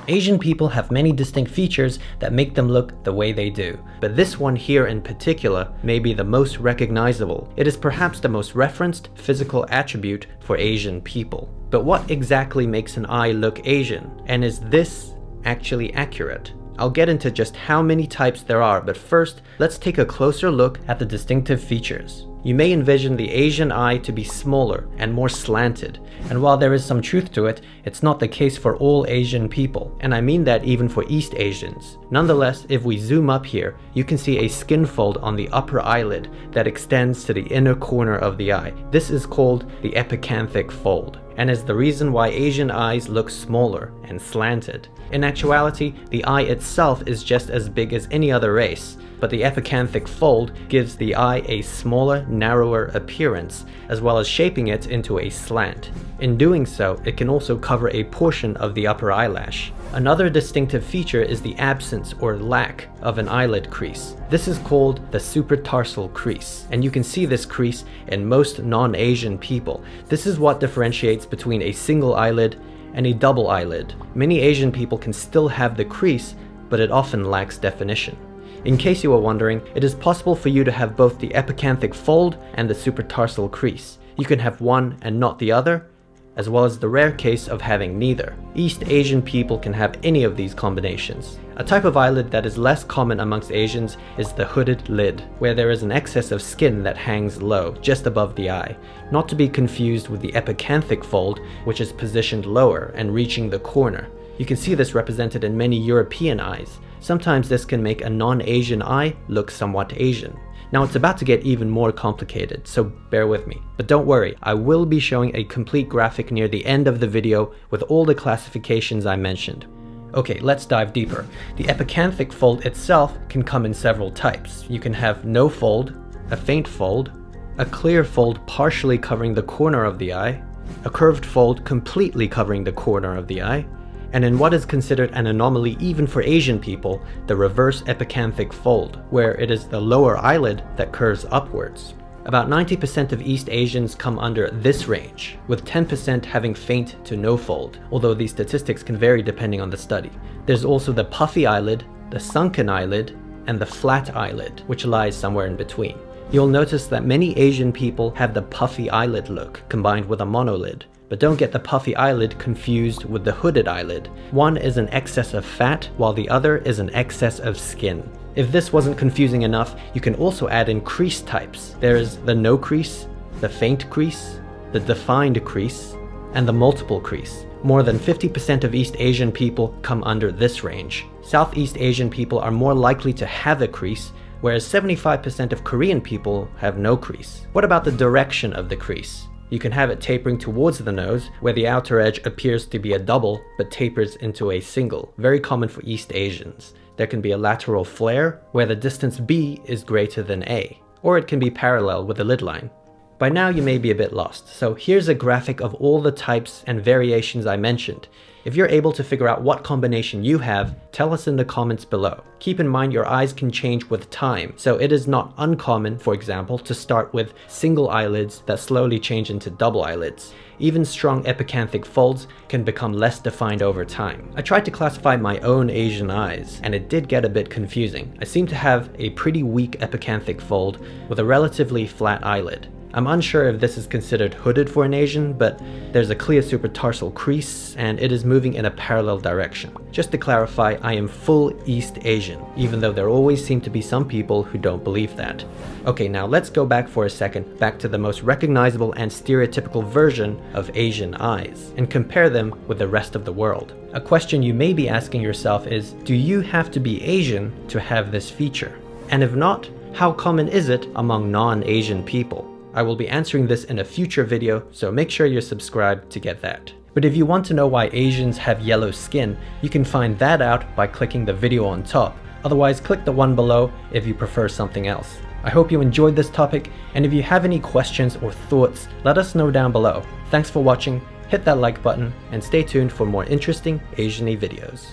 Asian people have many distinct features that make them look the way they do, but this one here in particular may be the most recognizable. It is perhaps the most referenced physical attribute for Asian people. But what exactly makes an eye look Asian? And is this actually accurate? I'll get into just how many types there are, but first, let's take a closer look at the distinctive features. You may envision the Asian eye to be smaller and more slanted, and while there is some truth to it, it's not the case for all Asian people, and I mean that even for East Asians. Nonetheless, if we zoom up here, you can see a skin fold on the upper eyelid that extends to the inner corner of the eye. This is called the epicanthic fold, and is the reason why Asian eyes look smaller and slanted. In actuality, the eye itself is just as big as any other race, but the epicanthic fold gives the eye a smaller, narrower appearance, as well as shaping it into a slant. In doing so, it can also cover a portion of the upper eyelash. Another distinctive feature is the absence or lack of an eyelid crease. This is called the supratarsal crease, and you can see this crease in most non-Asian people. This is what differentiates between a single eyelid and a double eyelid. Many Asian people can still have the crease, but it often lacks definition. In case you were wondering, it is possible for you to have both the epicanthic fold and the supratarsal crease. You can have one and not the other, as well as the rare case of having neither. East Asian people can have any of these combinations. A type of eyelid that is less common amongst Asians is the hooded lid, where there is an excess of skin that hangs low, just above the eye, not to be confused with the epicanthic fold, which is positioned lower and reaching the corner. You can see this represented in many European eyes. Sometimes this can make a non-Asian eye look somewhat Asian. Now it's about to get even more complicated, so bear with me. But don't worry, I will be showing a complete graphic near the end of the video with all the classifications I mentioned. Okay, let's dive deeper. The epicanthic fold itself can come in several types. You can have no fold, a faint fold, a clear fold partially covering the corner of the eye, a curved fold completely covering the corner of the eye, and in what is considered an anomaly even for Asian people, the reverse epicanthic fold, where it is the lower eyelid that curves upwards. About 90% of East Asians come under this range, with 10% having faint to no fold, although these statistics can vary depending on the study. There's also the puffy eyelid, the sunken eyelid, and the flat eyelid, which lies somewhere in between. You'll notice that many Asian people have the puffy eyelid look, combined with a monolid. But don't get the puffy eyelid confused with the hooded eyelid. One is an excess of fat, while the other is an excess of skin. If this wasn't confusing enough, you can also add in crease types. There's the no crease, the faint crease, the defined crease, and the multiple crease. More than 50% of East Asian people come under this range. Southeast Asian people are more likely to have a crease, whereas 75% of Korean people have no crease. What about the direction of the crease? You can have it tapering towards the nose, where the outer edge appears to be a double, but tapers into a single, very common for East Asians. There can be a lateral flare, where the distance B is greater than A, or it can be parallel with the lid line. By now you may be a bit lost, so here's a graphic of all the types and variations I mentioned. If you're able to figure out what combination you have, tell us in the comments below. Keep in mind your eyes can change with time, so it is not uncommon, for example, to start with single eyelids that slowly change into double eyelids. Even strong epicanthic folds can become less defined over time. I tried to classify my own Asian eyes, and it did get a bit confusing. I seem to have a pretty weak epicanthic fold with a relatively flat eyelid. I'm unsure if this is considered hooded for an Asian, but there's a clear supratarsal crease and it is moving in a parallel direction. Just to clarify, I am full East Asian, even though there always seem to be some people who don't believe that. Okay, now let's go back for a second, back to the most recognizable and stereotypical version of Asian eyes, and compare them with the rest of the world. A question you may be asking yourself is, do you have to be Asian to have this feature? And if not, how common is it among non-Asian people? I will be answering this in a future video, so make sure you're subscribed to get that. But if you want to know why Asians have yellow skin, you can find that out by clicking the video on top. Otherwise, click the one below if you prefer something else. I hope you enjoyed this topic, and if you have any questions or thoughts, let us know down below. Thanks for watching, hit that like button, and stay tuned for more interesting Asian-y videos.